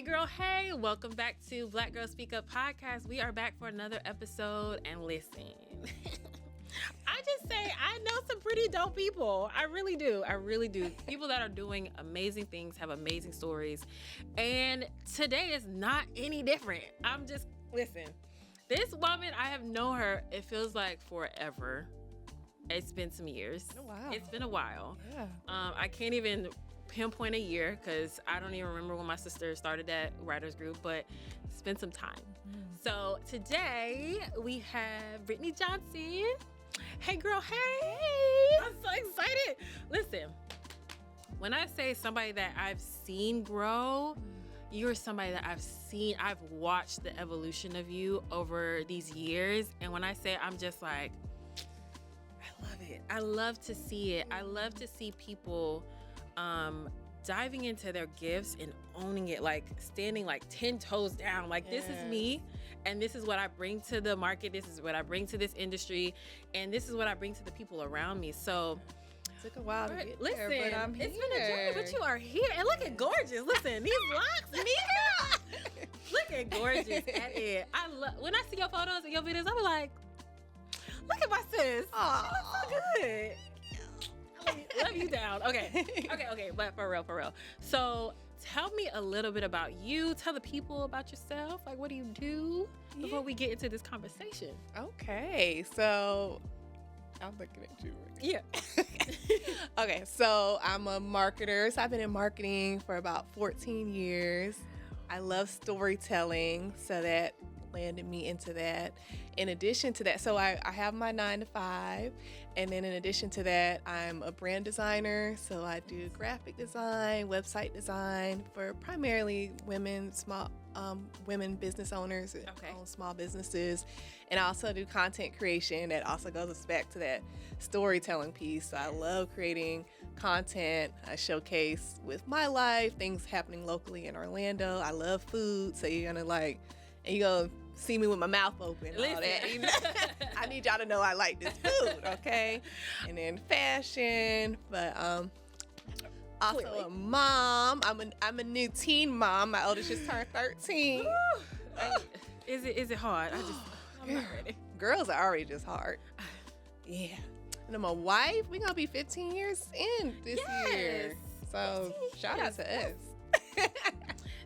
girl, hey, welcome back to Black Girl Speak Up Podcast. We are back for another episode, and listen, I just say I know some pretty dope people. I really do. People that are doing amazing things, have amazing stories, and today is not any different. Listen, this woman, I have known her, it feels like forever. It's been some years. Oh, wow. It's been a while. Yeah. I can't even pinpoint a year because I don't even remember when my sister started that writers group, but it's been some time. So today we have Brittani Johnson. Hey girl, hey. I'm so excited. Listen, when I say somebody that I've seen grow, you're somebody that I've watched the evolution of you over these years. And when I say I'm just like, I love it. I love to see it. I love to see people diving into their gifts and owning it, like standing like 10 toes down. Like, this is me, and this is what I bring to the market. This is what I bring to this industry, and this is what I bring to the people around me. So it took a while to get listen, there, but I'm here. It's been a journey, but you are here. And look at gorgeous. Listen, these locks, Nika. Look at gorgeous at it. When I see your photos and your videos, I'm like, look at my sis. Oh, she looks so good. Love you down. Okay. But for real. So tell me a little bit about you. Tell the people about yourself. Like, what do you do before we get into this conversation? Okay, so I'm looking at you. Yeah. Okay, so I'm a marketer. So I've been in marketing for about 14 years. I love storytelling, so that landed me into that. In addition to that, so I have my 9 to 5, and then in addition to that, I'm a brand designer. So I do graphic design, website design for primarily women business owners that own small businesses, and I also do content creation. That also goes us back to that storytelling piece. So I love creating content. I showcase with my life things happening locally in Orlando. I love food, so you're gonna see me with my mouth open and all that. You know? I need y'all to know I like this food, okay? And then fashion, but also Clearly. a mom. I'm a new teen mom. My oldest just turned 13. Is it hard? I'm not ready. Girls are already just hard. Yeah. And I'm a wife. We're gonna be 15 years in this year. So shout out to us.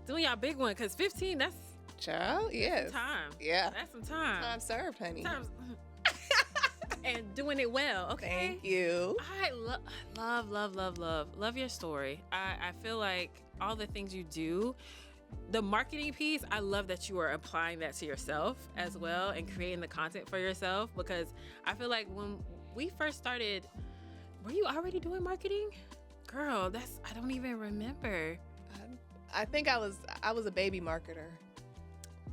Doing y'all big one, because 15, that's child, yes. time. Yeah. That's some time. Time served, honey. And doing it well, okay? Thank you. I love your story. I feel like all the things you do, the marketing piece, I love that you are applying that to yourself as well and creating the content for yourself, because I feel like when we first started, were you already doing marketing? Girl, I don't even remember. I think I was a baby marketer.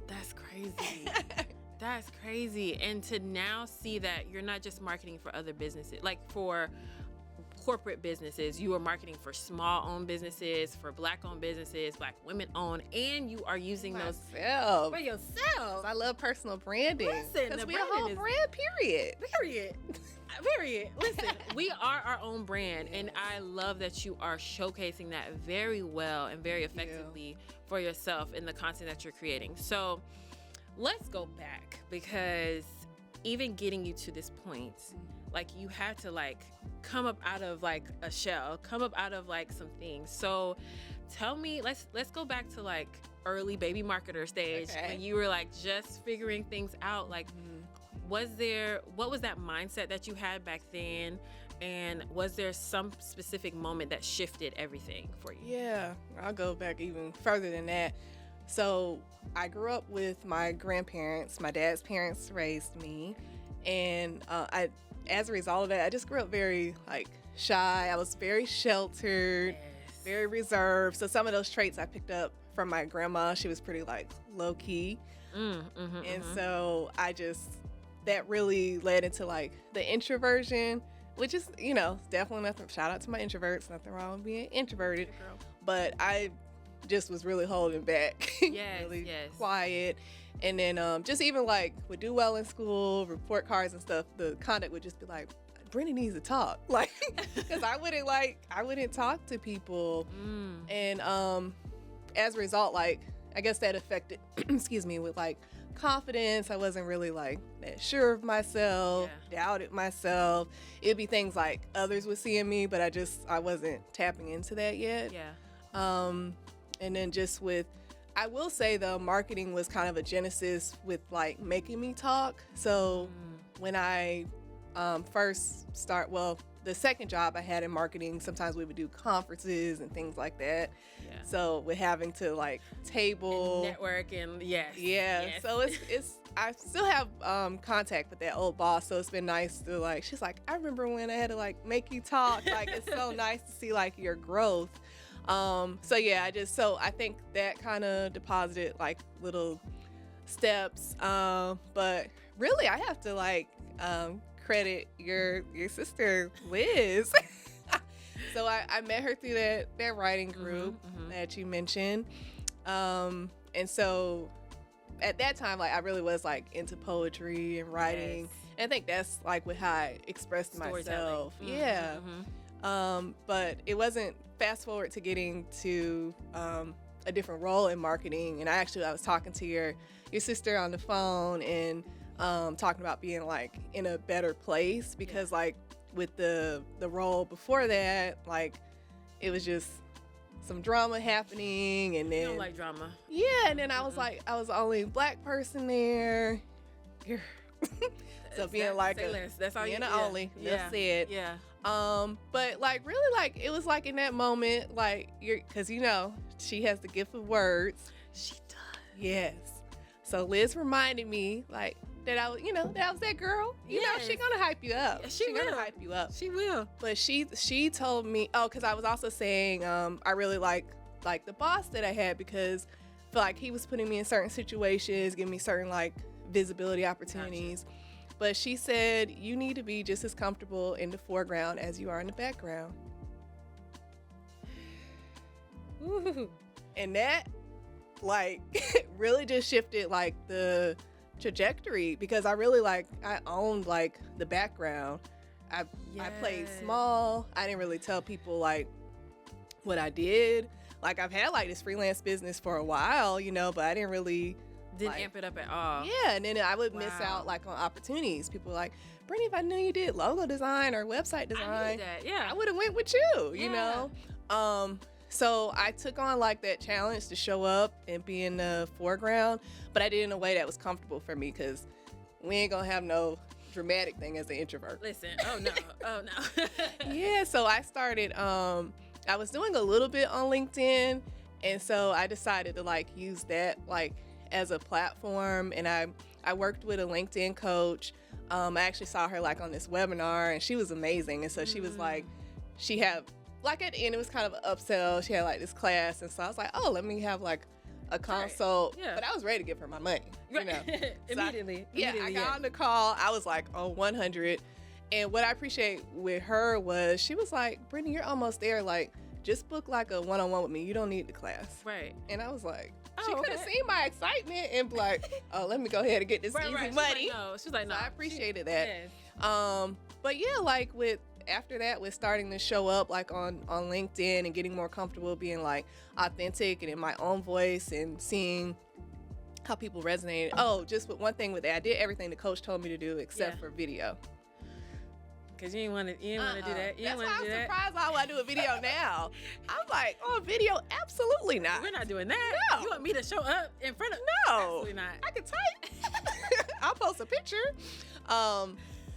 That's crazy. That's crazy. And to now see that you're not just marketing for other businesses, like for corporate businesses, you are marketing for small-owned businesses, for Black-owned businesses, Black women-owned, and you are using those for yourself. I love personal branding. Listen, because we're a whole brand, period. Listen, we are our own brand, and I love that you are showcasing that very well and very effectively for yourself in the content that you're creating. So let's go back, because even getting you to this point, like, you had to like come up out of like a shell, come up out of like some things. So tell me, let's go back to like early baby marketer stage, when you were like just figuring things out. Like, what was that mindset that you had back then? And was there some specific moment that shifted everything for you? Yeah, I'll go back even further than that. So I grew up with my grandparents. My dad's parents raised me. And as a result of that, I just grew up very like shy. I was very sheltered, very reserved. So some of those traits I picked up from my grandma. She was pretty like low key. So that really led into like the introversion, which is, definitely nothing. Shout out to my introverts. Nothing wrong with being introverted. But I just was really holding back. Really quiet. And then just even like would do well in school, report cards and stuff. The conduct would just be like, Brittani needs to talk. Like, because I wouldn't talk to people. And as a result, like, I guess that affected, excuse me, with like confidence. I wasn't really like that sure of myself, doubted myself. It'd be things like others would see in me, but I wasn't tapping into that yet. And then just with, I will say though, marketing was kind of a genesis with like making me talk. So when I the second job I had in marketing, sometimes we would do conferences and things like that. So with having to like table and network and so it's I still have contact with that old boss, so it's been nice to like, she's like, I remember when I had to like make you talk. Like it's so nice to see like your growth. So I think that kind of deposited like little steps, but really I have to like credit your sister Liz. So I met her through that writing group that you mentioned, and so at that time, like I really was like into poetry and writing, and I think that's like how I expressed myself. But it wasn't. Fast forward to getting to a different role in marketing, and I was talking to your sister on the phone and talking about being like in a better place, because like with the role before that, like it was just some drama happening, and then you don't like drama. And then I was like, I was the only Black person there. So being like that's all being you the only. That's it. But like really, like it was like in that moment, like because she has the gift of words. She does. Yes. So Liz reminded me like that I was that girl. You know, she gonna hype you up. Yeah, she will. Gonna hype you up. She will. But she told me, because I was also saying I really like the boss that I had, because I feel like he was putting me in certain situations, giving me certain like visibility opportunities. Gotcha. But she said, you need to be just as comfortable in the foreground as you are in the background. Ooh. And that, like, really just shifted, like, the trajectory, because I really, like, I owned, like, the background. I played small. I didn't really tell people, like, what I did. Like, I've had, like, this freelance business for a while, but I didn't really... Didn't amp it up at all. Yeah, and then I would miss out like on opportunities. People were like, Brittany, if I knew you did logo design or website design, I knew that. Yeah, I would have went with you, you know? So I took on like that challenge to show up and be in the foreground, but I did it in a way that was comfortable for me, because we ain't gonna have no dramatic thing as an introvert. Listen, oh no. Yeah, so I started, I was doing a little bit on LinkedIn, and so I decided to like use that like as a platform, and I worked with a LinkedIn coach. I actually saw her like on this webinar, and she was amazing. And so she was like, she had like at the end, it was kind of an upsell. She had like this class, and so I was like, oh, let me have like a consult. Right. Yeah. But I was ready to give her my money, you know. Immediately. I got on the call. I was like on 100. And what I appreciate with her was she was like, Brittany, you're almost there. Like, just book like a one-on-one with me. You don't need the class. Right. And I was like, she could have seen my excitement and be like, oh, let me go ahead and get this easy money. She's like, no. So I appreciated that. Yes. But yeah, like after that, with starting to show up like on LinkedIn and getting more comfortable being like authentic and in my own voice and seeing how people resonated. Oh, just with one thing with that, I did everything the coach told me to do except for video. Cause you didn't want to do that. That's why I'm surprised I want to do a video now. I'm like, oh, video? Absolutely not. We're not doing that. No. You want me to show up in front of? No. Absolutely not. I can type. I'll post a picture.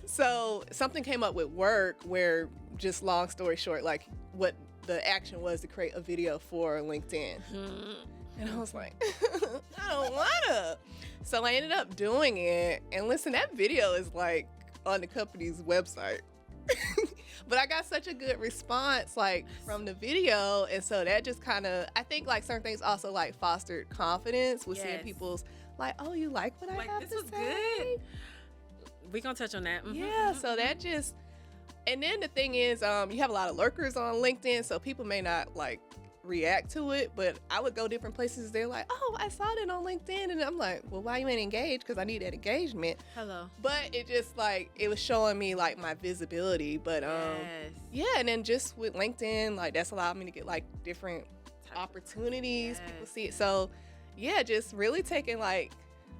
So something came up with work where, just long story short, like what the action was to create a video for LinkedIn. And I was like, I don't wanna. So I ended up doing it. And listen, that video is like on the company's website. But I got such a good response like from the video, and so that just kind of, I think like certain things also like fostered confidence with seeing people's like, oh, you like what I have to say? This was good. We gonna touch on that. Yeah, so that just, and then the thing is, you have a lot of lurkers on LinkedIn, so people may not like react to it, but I would go different places. They're like, oh, I saw that on LinkedIn, and I'm like, well, why you ain't engaged? Because I need that engagement. Hello. But it just like, it was showing me like my visibility. But yeah, and then just with LinkedIn, like that's allowed me to get like different opportunities. People see it. So yeah, just really taking like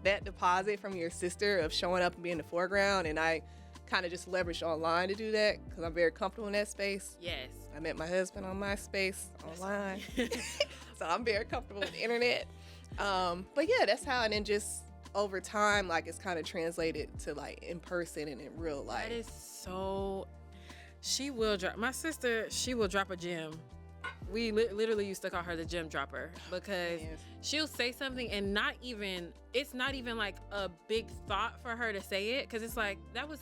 that deposit from your sister of showing up and being in the foreground, and I kind of just leveraged online to do that because I'm very comfortable in that space. Yes. I met my husband on MySpace online, so I'm very comfortable with the internet. But yeah, that's how, and then just over time, like it's kind of translated to like in person and in real life. That is so. She will drop. My sister, she will drop a gem. We literally used to call her the gem dropper because she'll say something and it's not even like a big thought for her to say it, because it's like that was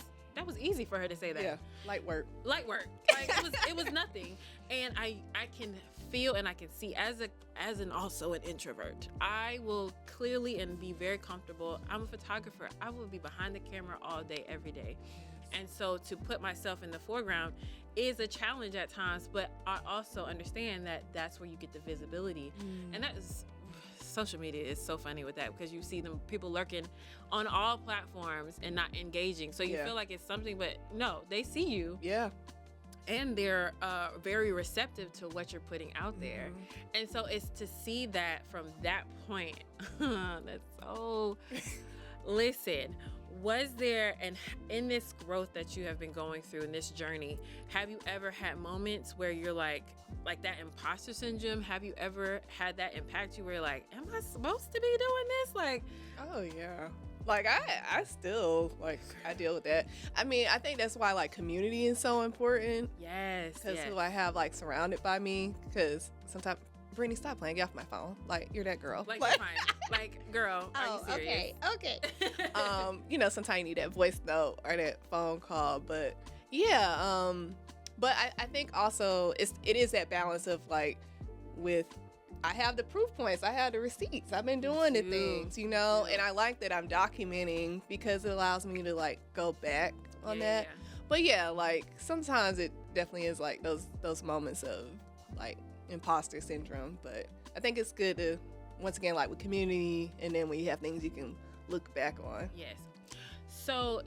easy for her to say that. Yeah, light work. Like it was nothing. And I can feel and I can see as an also an introvert, I will clearly and be very comfortable. I'm a photographer. I will be behind the camera all day, every day. And so to put myself in the foreground is a challenge at times, but I also understand that that's where you get the visibility. And that is, social media is so funny with that, because you see them people lurking on all platforms and not engaging. So you feel like it's something, but no, they see you. Yeah. And they're very receptive to what you're putting out there. And so it's to see that from that point. That's so... Listen, was there, and in this growth that you have been going through in this journey, have you ever had moments where you're like that imposter syndrome? Have you ever had that impact you where you're like, am I supposed to be doing this? Like, oh yeah. Like I still like I deal with that. I mean, I think that's why like community is so important. Yes. Because who I have like surrounded by me. Because sometimes, Brittany, stop playing. Get off my phone. Like, you're that girl. Like, you're fine. Like, girl, are you serious? Okay. You know, sometimes you need that voice note or that phone call. But yeah. But I think also it is that balance of like I have the proof points. I have the receipts. I've been doing the things, you know, and I like that I'm documenting because it allows me to like go back on that. Yeah. But yeah, like sometimes it definitely is like those moments of like imposter syndrome. But I think it's good to, once again, like with community, and then when you have things you can look back on. Yes. So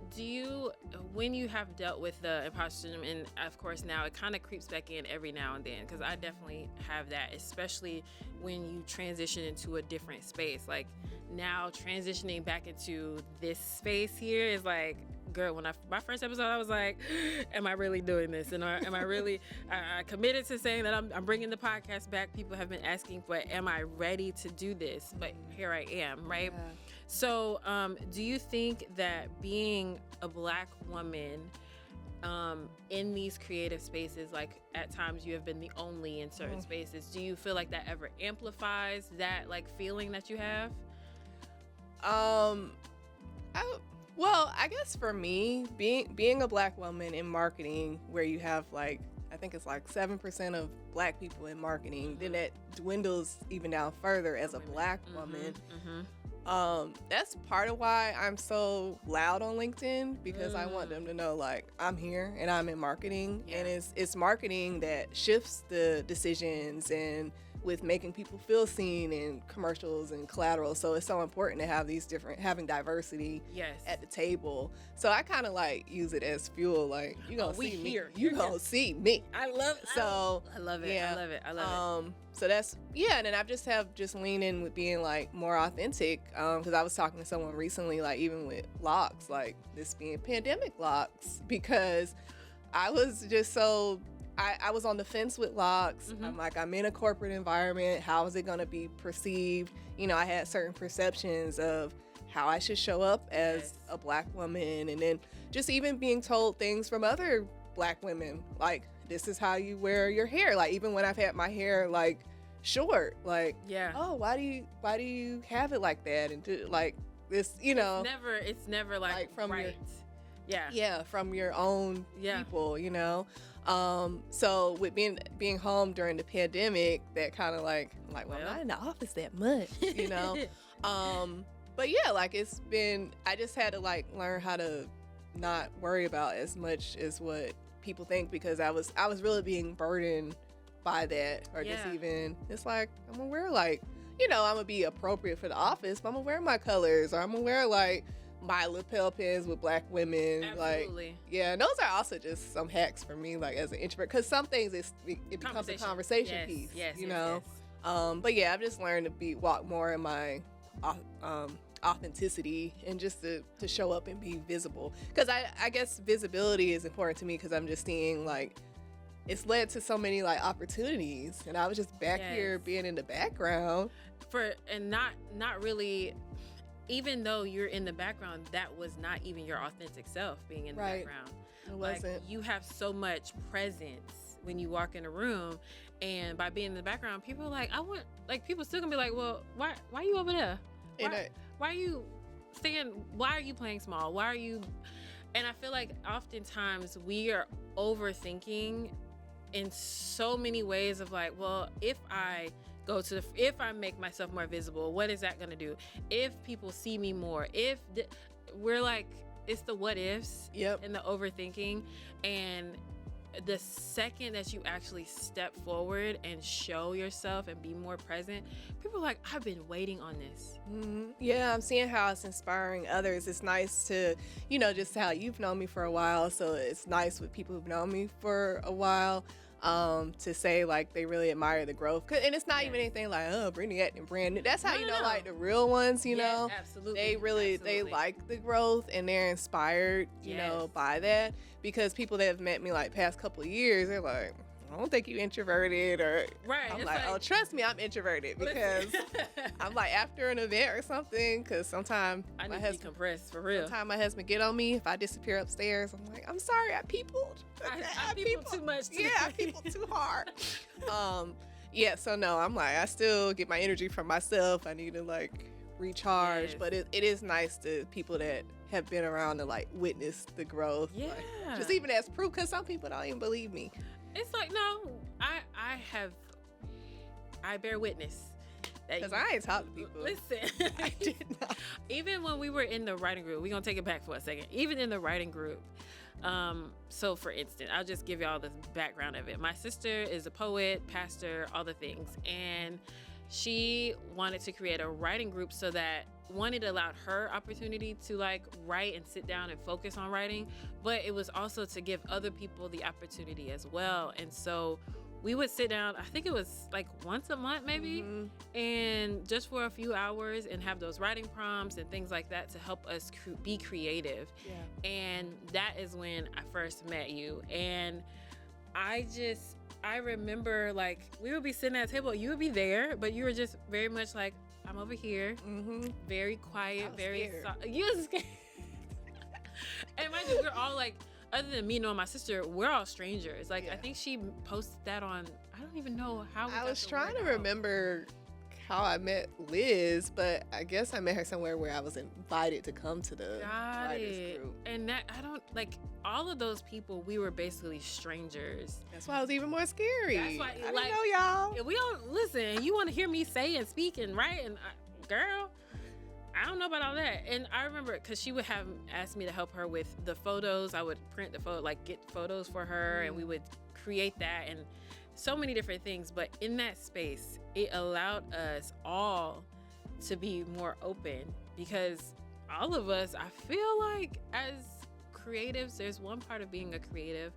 when you have dealt with the imposter syndrome, and of course now it kind of creeps back in every now and then, because I definitely have that, especially when you transition into a different space. Like now transitioning back into this space here is like, girl, when my first episode, I was like, am I really doing this? And am I really, I committed to saying that I'm bringing the podcast back. People have been asking, but am I ready to do this? But here I am, right? Yeah. So do you think that being a Black woman in these creative spaces, like at times you have been the only in certain spaces, do you feel like that ever amplifies that like feeling that you have? Well, I guess for me, being a Black woman in marketing, where you have like, I think it's like 7% of Black people in marketing, then that dwindles even down further as a Black woman. That's part of why I'm so loud on LinkedIn, because I want them to know like I'm here and I'm in marketing, and it's marketing that shifts the decisions and with making people feel seen in commercials and collateral. So it's so important to have having diversity at the table. So I kind of like use it as fuel. Like, you gonna see me. You gonna see me. I love it. So I love it. Yeah. I love it. So that's, and then I just lean in with being like more authentic. Cause I was talking to someone recently, like even with locks, like this being pandemic locks, because I was just so, I was on the fence with locks. I'm like, I'm in a corporate environment. How is it going to be perceived? You know, I had certain perceptions of how I should show up as a Black woman. And then just even being told things from other Black women, like, this is how you wear your hair. Like, even when I've had my hair like short, like, oh, why do you have it like that? And do, like this, you know, it's never like from right. From your own people, you know. So with being home during the pandemic, that kind of like, I'm not in the office that much, you know. But yeah, like it's been, I just had to like learn how to not worry about as much as what people think, because I was really being burdened by that, or just even, it's like, I'm gonna wear like, you know, I'm gonna be appropriate for the office, but I'm gonna wear my colors, or I'm gonna wear like my lapel pins with Black women. Absolutely. Like, and those are also just some hacks for me, like as an introvert, because some things it becomes a conversation piece, you know. But yeah, I've just learned to walk more in my authenticity and just to show up and be visible. Because I guess visibility is important to me because I'm just seeing like it's led to so many like opportunities, and I was just back here being in the background and not really. Even though you're in the background, that was not even your authentic self being in the background. It wasn't. Like, you have so much presence when you walk in a room, and by being in the background, people are like, people still gonna be like, well, why are you over there? Why are you staying? Why are you playing small? Why are you? And I feel like oftentimes we are overthinking in so many ways of like, well, if I make myself more visible, what is that going to do? If people see me more, we're like, it's the what ifs and the overthinking. And the second that you actually step forward and show yourself and be more present, people are like, I've been waiting on this. Mm-hmm. Yeah, I'm seeing how it's inspiring others. It's nice to, just how you've known me for a while. So it's nice with people who've known me for a while. To say like they really admire the growth, and it's not even anything like, oh, Brittani acting brand new. That's how like the real ones, know, absolutely. They like the growth and they're inspired, by that, because people that have met me like past couple of years, they're like, I don't think you introverted, or I'm like, oh, trust me, I'm introverted, because I'm like after an event or something, because sometimes I need to decompress for real. Sometimes my husband get on me if I disappear upstairs. I'm like, I'm sorry, I peopled. I people too much. Yeah, I people too hard. So no, I'm like, I still get my energy from myself. I need to like recharge, but it is nice to people that have been around to like witness the growth. Yeah, like, just even as proof, because some people don't even believe me. It's like, no, I bear witness. Because I ain't talked to people. Listen. I did not. Even when we were in the writing group, we're going to take it back for a second. Even in the writing group, so for instance, I'll just give y'all the background of it. My sister is a poet, pastor, all the things. And she wanted to create a writing group so that, one, it allowed her opportunity to like write and sit down and focus on writing, but it was also to give other people the opportunity as well. And so we would sit down, I think it was like once a month maybe, and just for a few hours, and have those writing prompts and things like that to help us be creative. Yeah. And that is when I first met you. And I remember like we would be sitting at a table, you would be there, but you were just very much like, I'm over here, very quiet, very soft. You was scared. And mind you, we're all like, other than me knowing my sister, we're all strangers. Like, I think she posted that on, I don't even know how we got I was trying to remember how I met Liz, but I guess I met her somewhere where I was invited to come to the writers group. And that, I don't, like, all of those people, we were basically strangers. That's why it was even more scary. That's why, I didn't know y'all. We don't, listen, you want to hear me say and speak and write, and girl, I don't know about all that. And I remember, because she would have asked me to help her with the photos. I would print the photo, like get photos for her, and we would create that and so many different things. But in that space, it allowed us all to be more open, because all of us, I feel like as creatives, there's one part of being a creative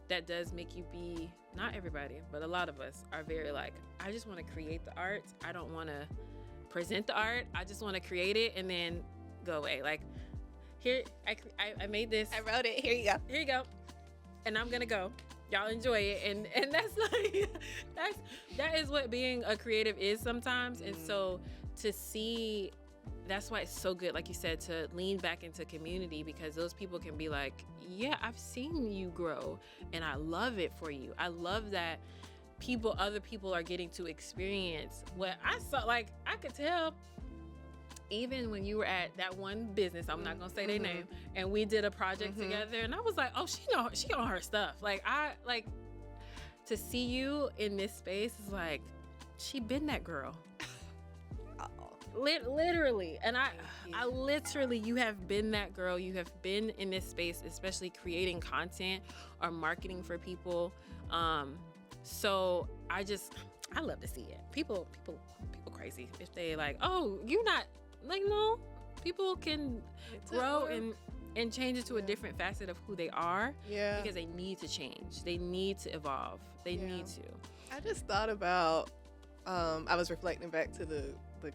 that does make you be, not everybody, but a lot of us are very like, I just want to create the art. I don't want to present the art. I just want to create it and then go away. Like, here, I made this. I wrote it. Here you go. Here you go. And I'm gonna go. Y'all enjoy it. And that's like, that is what being a creative is sometimes. And so to see, that's why it's so good, like you said, to lean back into community, because those people can be like, yeah, I've seen you grow and I love it for you. I love that other people are getting to experience what I saw. Like, I could tell even when you were at that one business, I'm not gonna say their name, and we did a project together, and I was like, oh, she on her stuff. Like, to see you in this space is like, she been that girl. Literally. And I literally, you have been that girl. You have been in this space, especially creating content or marketing for people. So I love to see it. People crazy if they like, oh, you're not, like, no, people can grow and change into a different facet of who they are. Yeah. Because they need to change. They need to evolve. They need to. I just thought about I was reflecting back to the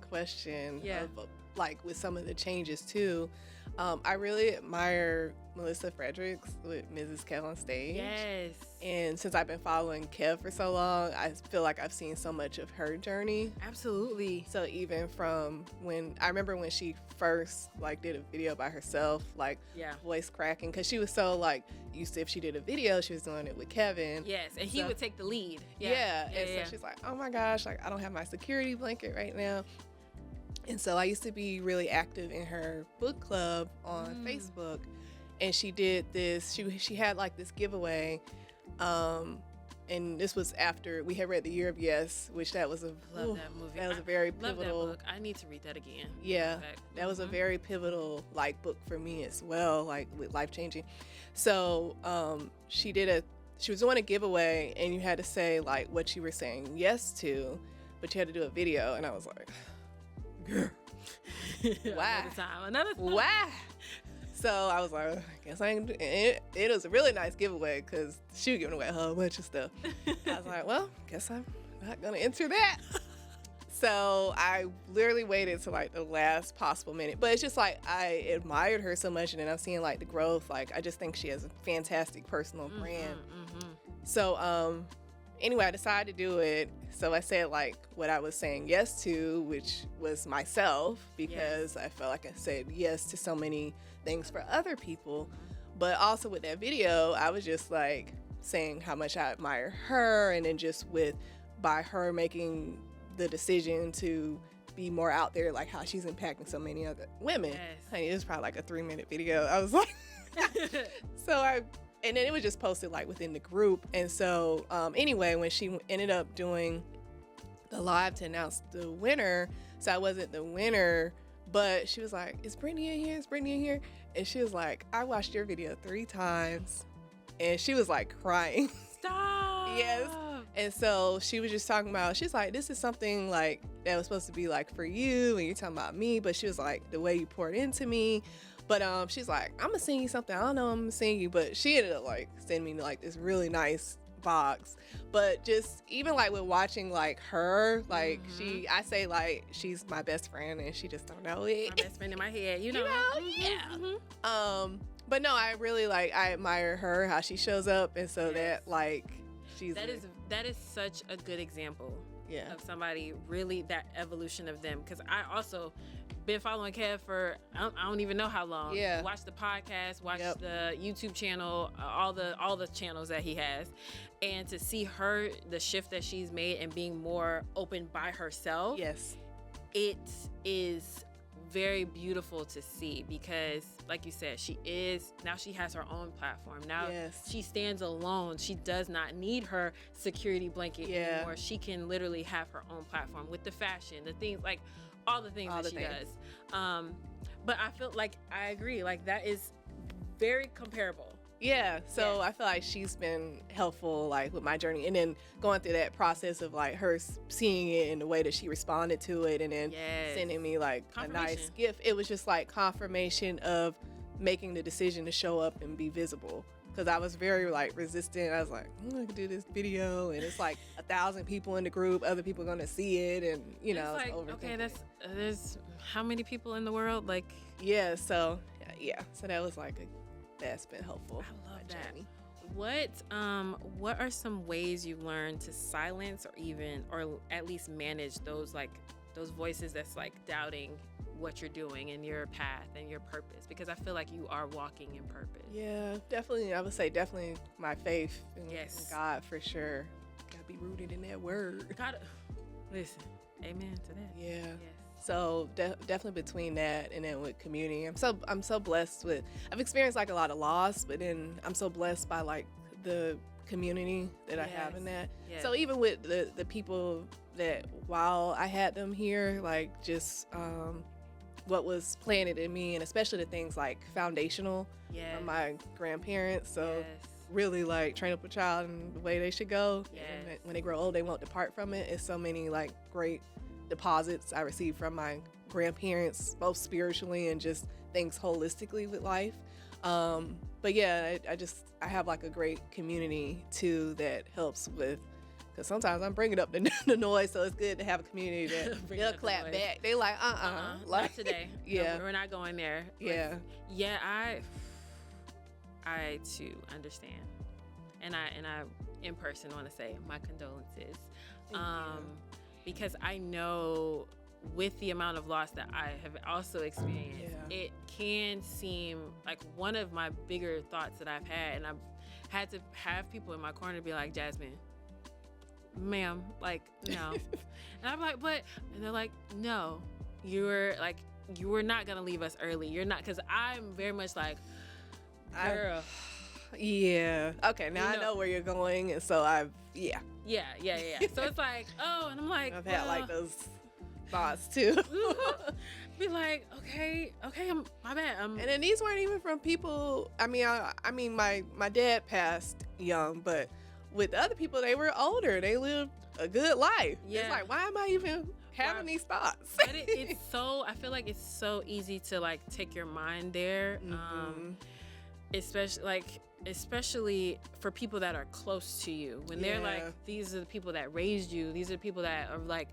question of like with some of the changes too. I really admire Melissa Fredericks with Mrs. Kev on Stage. Yes. And since I've been following Kev for so long, I feel like I've seen so much of her journey. Absolutely. So even from when I remember when she first like did a video by herself, like voice cracking, because she was so like used to, if she did a video, she was doing it with Kevin. Yes, and he would take the lead. So she's like, oh my gosh, like I don't have my security blanket right now. And so I used to be really active in her book club on Facebook, and she did this. She had like this giveaway, and this was after we had read The Year of Yes, which that was a love that movie. That was a very love pivotal. that book. I need to read that again. Yeah, that was a very pivotal like book for me as well, like with life changing. So she was doing a giveaway, and you had to say like what you were saying yes to, but you had to do a video, and I was like, girl, why? Another time. Why? So I was like, I guess I ain't. It was a really nice giveaway because she was giving away a whole bunch of stuff. I was like, well, guess I'm not gonna enter that. So I literally waited to like the last possible minute. But it's just like I admired her so much, and then I'm seeing like the growth. Like I just think she has a fantastic personal brand. So anyway, I decided to do it. So I said like what I was saying yes to, which was myself, because I felt like I said yes to so many things for other people. But also with that video, I was just like saying how much I admire her, and then just by her making the decision to be more out there, like how she's impacting so many other women. Honey, it was probably like a 3-minute video. I was like, and then it was just posted like within the group. And so anyway, when she ended up doing the live to announce the winner, so I wasn't the winner, but she was like, is Brittani in here? Is Brittani in here? And she was like, I watched your video 3 times. And she was like crying. Stop. Yes. And so she was just talking about, she's like, this is something like that was supposed to be like for you, and you're talking about me. But she was like, the way you poured into me. But she's like, I'm gonna sing you something. I don't know, I'm gonna sing you. But she ended up like sending me like this really nice box. But just even like with watching like her, like I say like she's my best friend, and she just don't know it. My best friend in my head, you know? But no, I really like, I admire her, how she shows up, and so that like she's that is such a good example of somebody really, that evolution of them. Because I also been following Kev for I don't even know how long. Watch the podcast, watch the YouTube channel, all the channels that he has, and to see her, the shift that she's made and being more open by herself. It is very beautiful to see, because like you said, she has her own platform now. She stands alone. She does not need her security blanket anymore. She can literally have her own platform with the fashion, the things, like all the things that she does. But I feel like I agree, like that is very comparable. So I feel like she's been helpful like with my journey, and then going through that process of like her seeing it in the way that she responded to it, and then sending me like a nice gift. It was just like confirmation of making the decision to show up and be visible, because I was very like resistant. I was like, I can do this video, and it's like 1,000 people in the group, other people are gonna see it, and you know, it's like, okay, there's how many people in the world, like so that was like that's been helpful. I love that. Journey. What are some ways you've learned to silence or at least manage those voices that's like doubting what you're doing and your path and your purpose? Because I feel like you are walking in purpose. Definitely. I would say definitely my faith in God, for sure. Gotta be rooted in that word. Listen, amen to that. So definitely between that and then with community, I'm so blessed with. I've experienced like a lot of loss, but then I'm so blessed by like the community that I have in that. So even with the people that while I had them here, like just what was planted in me, and especially the things like foundational from my grandparents. So really like train up a child in the way they should go. And when they grow old, they won't depart from it. It's so many like great deposits I received from my grandparents, both spiritually and just things holistically with life. But I have like a great community too that helps with Because sometimes I'm bringing up the noise, so it's good to have a community that they'll clap back. They like, like, not today. Yeah. No, we're not going there. Yeah. Yeah, I too understand. And I in person want to say my condolences. Because I know with the amount of loss that I have also experienced, it can seem like one of my bigger thoughts that I've had, and I've had to have people in my corner be like, Jasmine, ma'am, like, no. And I'm like, but, and they're like, no, you were not gonna leave us early. You're not, because I'm very much like, girl. Yeah. Okay, now I know where you're going, and so Yeah. So it's like, oh, and I'm like, I've had like those thoughts too. Be like, okay, my bad. And then these weren't even from people. I mean, my dad passed young, but with other people, they were older. They lived a good life. Yeah. It's like, why am I even having these thoughts? But it's so, I feel like it's so easy to like take your mind there. Especially for people that are close to you, when they're like, these are the people that raised you, these are the people that are like,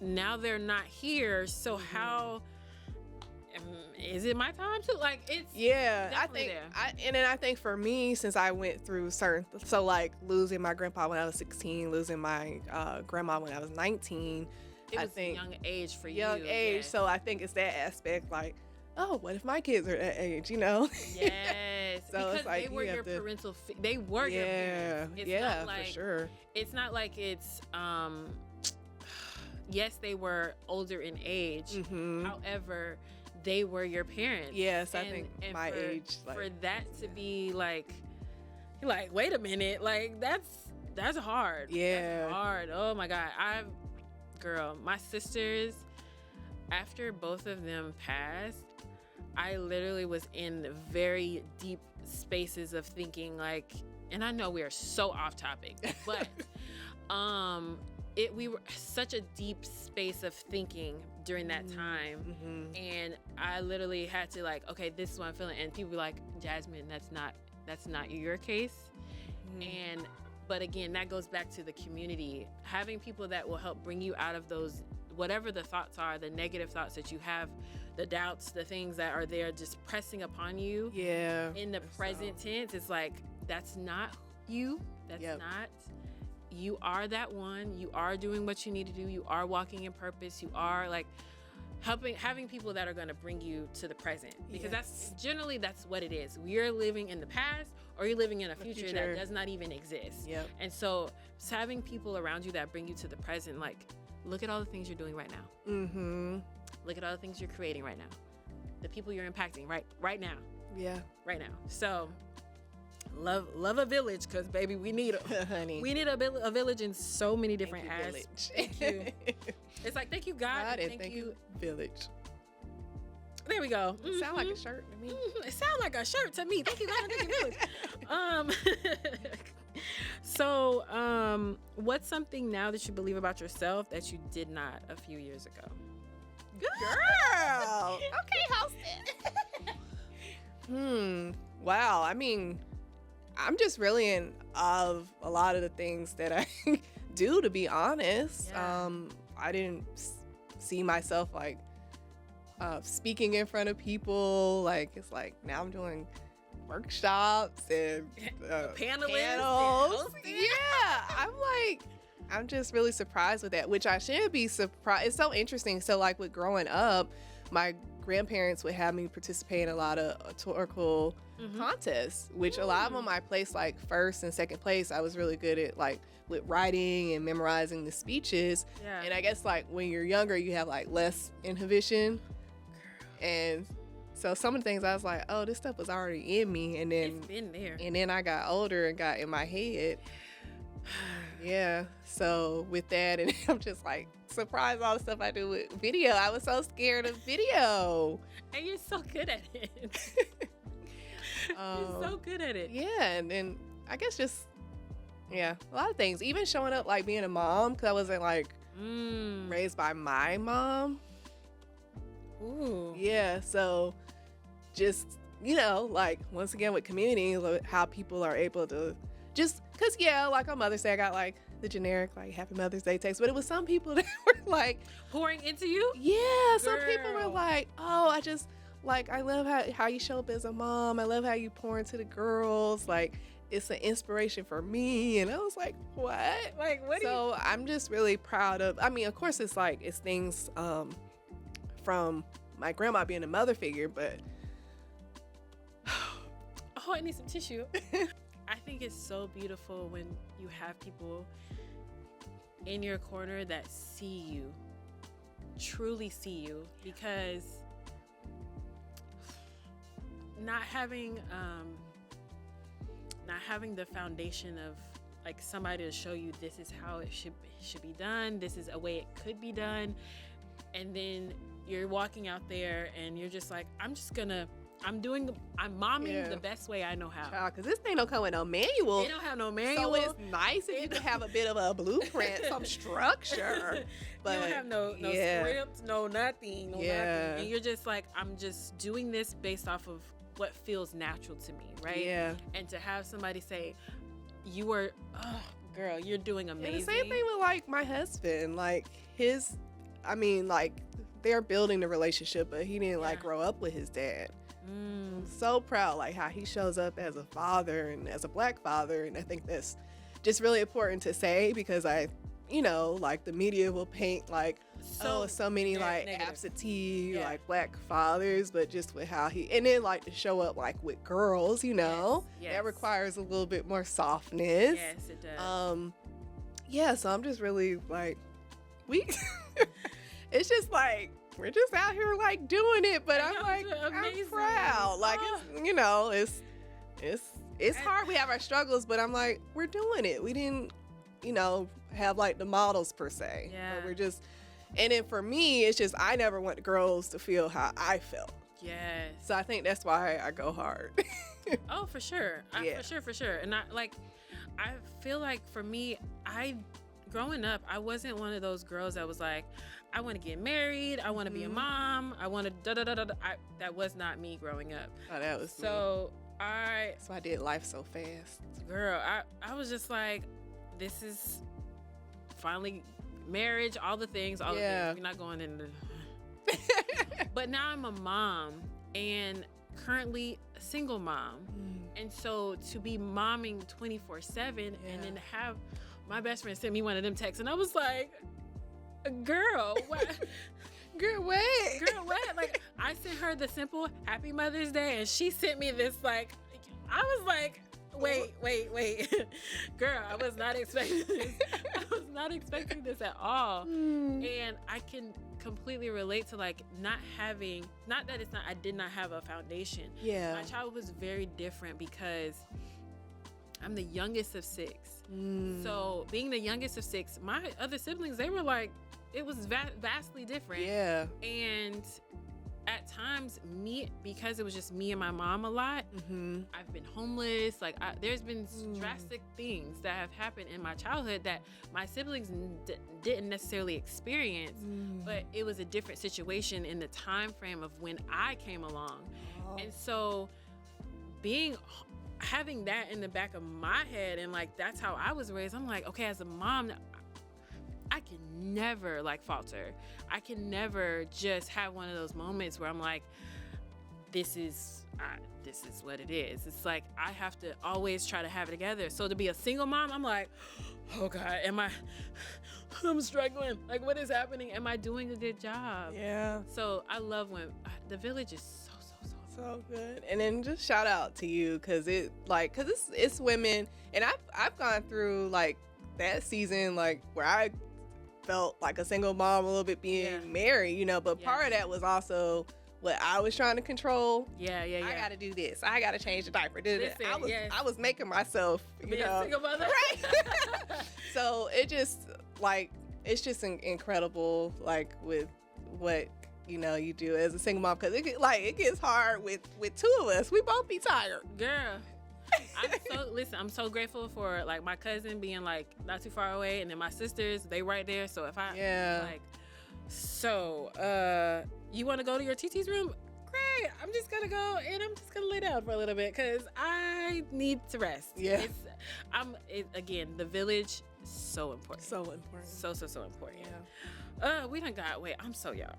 now they're not here, so how is it my time to, like, it's I think for me, since I went through so like losing my grandpa when I was 16, losing my grandma when I was 19, it was a young age for you. Young age, so I think it's that aspect, like, oh, what if my kids are that age, Yes. So because it's like they were your parental they were your parents. It's not like, for sure. It's not like it's yes, they were older in age. However, they were your parents. Yes, I think my age, like, for that to be like wait a minute, like that's hard. Yeah. That's hard. Oh my God. My sisters, after both of them passed, I literally was in very deep spaces of thinking, like, and I know we are so off topic, but we were such a deep space of thinking during that time, and I literally had to, like, okay, this is what I'm feeling, and people were like, Jasmine, that's not your case. But again, that goes back to the community, having people that will help bring you out of those, whatever the thoughts are, the negative thoughts that you have, the doubts, the things that are there just pressing upon you. Yeah. In the present tense, it's like, that's not you. That's not. You are that one. You are doing what you need to do. You are walking in purpose. You are, like, having people that are going to bring you to the present, because that's what it is. You're living in the past, or you're living in a future that does not even exist. And so having people around you that bring you to the present, like, look at all the things you're doing right now. Look at all the things you're creating right now. The people you're impacting right now. Yeah. Right now. So love a village, because baby, we need honey. We need a village in so many different aspects. Thank you. It's like, thank you, God, and thank you, village. There we go. It sound like a shirt to me. It sound like a shirt to me. Thank you, God, and thank you, village. So, what's something now that you believe about yourself that you did not a few years ago? Girl. Okay, host it. Wow. I mean, I'm just really in awe of a lot of the things that I do, to be honest. I didn't see myself like speaking in front of people. Like, it's like now I'm doing workshops and panels. I'm just really surprised with that, which I should be surprised. It's so interesting. So like with growing up, my grandparents would have me participate in a lot of rhetorical contests, which a lot of them I placed like first and second place. I was really good at like with writing and memorizing the speeches. And I guess like when you're younger, you have like less inhibition. And so some of the things I was like, oh, this stuff was already in me. And then it's been there. And then I got older and got in my head. So with that, and I'm just like surprised all the stuff I do with video. I was so scared of video. And you're so good at it. You're so good at it. And then I guess just, a lot of things. Even showing up like being a mom, because I wasn't like raised by my mom. Ooh. So just, like once again with community, like how people are able to just, because like on Mother's Day, I got like the generic like Happy Mother's Day text, but it was some people that were like pouring into you. Yeah, some people were Girl. like, oh, I just like I love how you show up as a mom. I love how you pour into the girls. Like it's an inspiration for me. And I was like, what? Like what? So I'm just really proud of. I mean, of course, it's things from my grandma being a mother figure, but oh, I need some tissue. I think it's so beautiful when you have people in your corner that see you, truly see you, because not having the foundation of like somebody to show you this is how it should be done, this is a way it could be done, and then you're walking out there and you're just like, I'm momming the best way I know how. Because this thing don't come with no manual. They don't have no manual. So it's nice if you can have a bit of a blueprint, some structure. But you don't have no script, no nothing, nothing. And you're just like, I'm just doing this based off of what feels natural to me, right? Yeah. And to have somebody say, you were, oh, girl, you're doing amazing. And the same thing with like my husband, like they're building the relationship, but he didn't like grow up with his dad. I'm so proud like how he shows up as a father and as a Black father, and I think that's just really important to say, because like the media will paint like so many like negative. Absentee like Black fathers, but just with how he, and then like to show up like with girls, yes. that requires a little bit more softness. Yes, it does. So I'm just really like it's just like we're just out here like doing it, but I'm like I'm proud. Like it's hard. We have our struggles, but I'm like we're doing it. We didn't, have like the models per se. Yeah. But we're just, and then for me, it's just I never want the girls to feel how I felt. Yes. So I think that's why I go hard. Oh, for sure. For sure. And I feel like for me, growing up, I wasn't one of those girls that was like, I want to get married, I want to be a mom, I want to da-da-da-da-da. That was not me growing up. Oh, that was so me. So I did life so fast. Girl, I was just like, this is finally marriage, all the things. We're not going into but now I'm a mom and currently a single mom. And so to be momming 24/7 and then have my best friend send me one of them texts, and I was like, girl, what? Girl, what? Like, I sent her the simple Happy Mother's Day, and she sent me this, like, I was like, wait. Girl, I was not expecting this. I was not expecting this at all. And I can completely relate to, like, not that I did not have a foundation. Yeah. My childhood was very different because I'm the youngest of 6. So being the youngest of 6, my other siblings, they were like, it was vastly different. Yeah. And at times, because it was just me and my mom a lot, I've been homeless. Like, there's been drastic things that have happened in my childhood that my siblings didn't necessarily experience, but it was a different situation in the time frame of when I came along. And so having that in the back of my head, and like that's how I was raised, I'm like, okay, as a mom, I can never like falter. I can never just have one of those moments where I'm like, this is what it is. It's like I have to always try to have it together. So to be a single mom, I'm like, oh God, I'm struggling. Like, what is happening? Am I doing a good job? Yeah. So I love when the village is so good. And then just shout out to you, because it's women, and I've gone through like that season, like where I felt like a single mom a little bit being married, but part of that was also what I was trying to control. Yeah. I got to do this. I got to change the diaper. Listen, I was making myself, single mother. Right. So it's just incredible, like with what you do as a single mom, because it gets hard with 2 of us. We both be tired, girl. I'm so grateful for like my cousin being like not too far away, and then my sisters, they right there. So if I you want to go to your TT's room, great. I'm just gonna go and I'm just gonna lay down for a little bit because I need to rest. Yeah. Again, the village, so important. So important. So important. Yeah. We done got, wait, I'm sorry, y'all.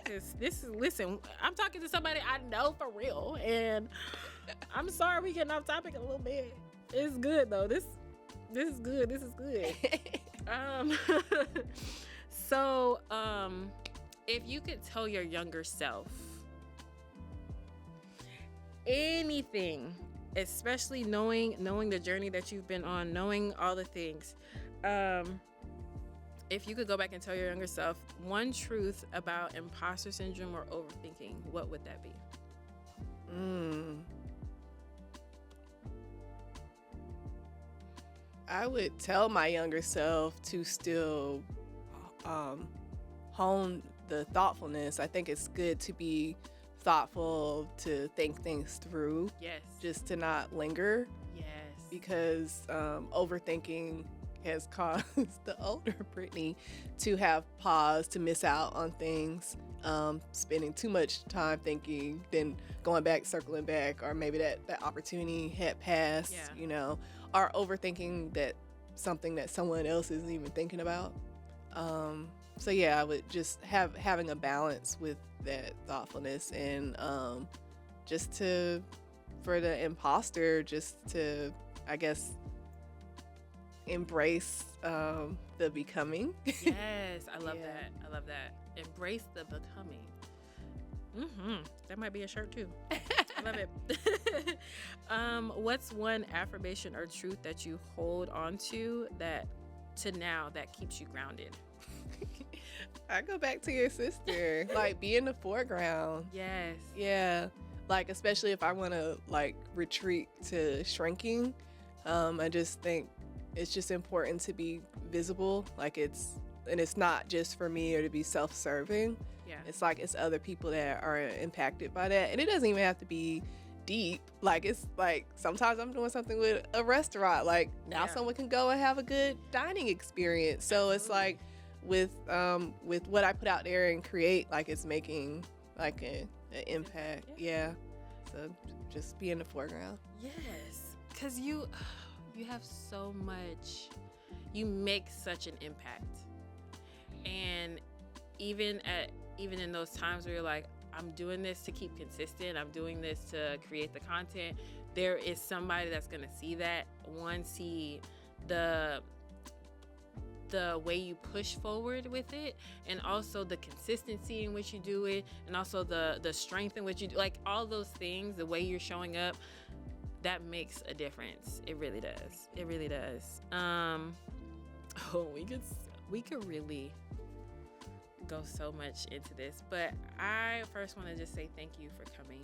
Because listen, I'm talking to somebody I know for real. And I'm sorry we getting off topic a little bit. It's good though. This is good. So, if you could tell your younger self anything, especially knowing the journey that you've been on, knowing all the things, if you could go back and tell your younger self one truth about imposter syndrome or overthinking, what would that be? I would tell my younger self to still hone the thoughtfulness. I think it's good to be thoughtful, to think things through. Yes. Just to not linger. Yes. Because overthinking has caused the older Brittany to have pause, to miss out on things, spending too much time thinking, then going back, circling back, or maybe that opportunity had passed, or overthinking that something that someone else isn't even thinking about. So yeah, I would just having a balance with that thoughtfulness, and just for the imposter, just to, I guess, embrace the becoming. Yes, I love that. Embrace the becoming. That might be a shirt too. I love it. What's one affirmation or truth that you hold on to that keeps you grounded? I go back to your sister. Like, be in the foreground. Yes. Yeah. Like, especially if I want to like retreat to shrinking, I just think it's just important to be visible. Like, it's not just for me or to be self-serving. Yeah. It's like it's other people that are impacted by that, and it doesn't even have to be deep. Like, it's like sometimes I'm doing something with a restaurant. Like, now someone can go and have a good dining experience. So it's like with what I put out there and create, like, it's making like an impact. Yeah. So just be in the foreground. Yes, because you have so much. You make such an impact, and even in those times where you're like, I'm doing this to keep consistent, I'm doing this to create the content, there is somebody that's gonna see that, see the way you push forward with it, and also the consistency in which you do it, and also the strength in which you do, like, all those things, the way you're showing up, that makes a difference. It really does. We could really go so much into this, but I first want to just say thank you for coming.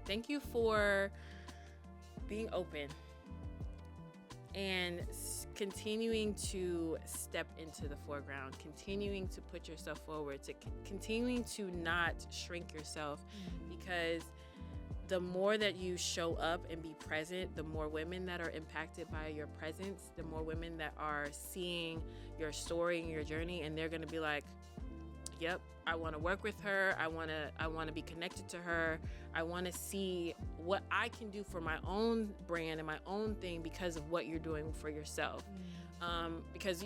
Thank you for being open and continuing to step into the foreground, continuing to put yourself forward, to continuing to not shrink yourself, because the more that you show up and be present, the more women that are impacted by your presence, the more women that are seeing your story and your journey, and they're going to be like, yep, I want to work with her. I want to be connected to her. I want to see what I can do for my own brand and my own thing because of what you're doing for yourself. Because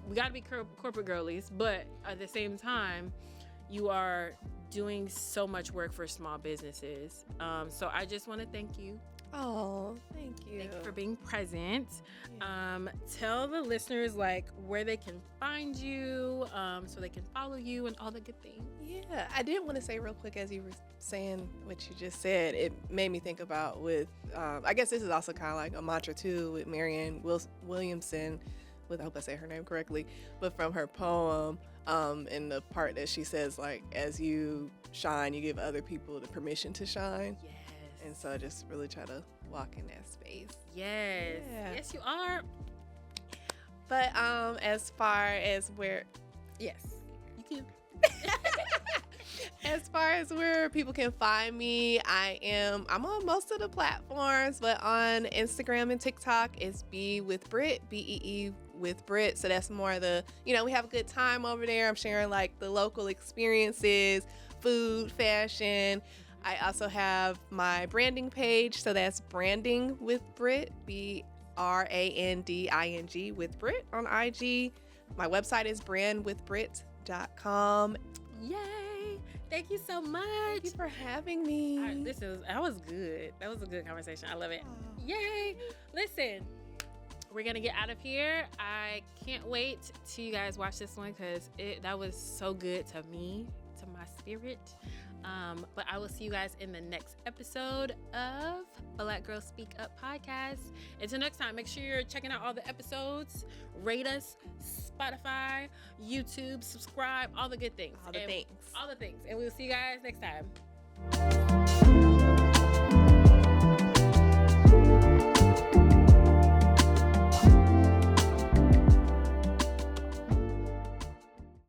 we got to be corporate girlies, but at the same time, you are doing so much work for small businesses. So I just want to thank you. Oh, thank you. Thank you for being present. Tell the listeners like where they can find you, so they can follow you and all the good things. Yeah, I did want to say real quick, as you were saying what you just said, it made me think about with, I guess this is also kind of like a mantra too, with Marianne Williamson, I hope I say her name correctly, but from her poem, in the part that she says, like, as you shine, you give other people the permission to shine. Yes. And so I just really try to walk in that space. Yes. Yeah. Yes, you are. But as far as where, yes, you can. As far as where people can find me, I'm on most of the platforms, but on Instagram and TikTok, it's Be with Britt, BEE with Britt. So that's more the, we have a good time over there. I'm sharing like the local experiences, food, fashion. I also have my branding page. So that's Branding with Britt, BRANDING with Britt on IG. My website is brandwithbritt.com. Yay! Thank you so much. Thank you for having me. That was good. That was a good conversation. I love it. Yay! Listen, we're gonna get out of here. I can't wait till you guys watch this one because that was so good to me, to my spirit. But I will see you guys in the next episode of Black Girls Speak Up podcast. Until next time, make sure you're checking out all the episodes. Rate us, Spotify, YouTube, subscribe, all the good things. All the things. All the things. And we'll see you guys next time.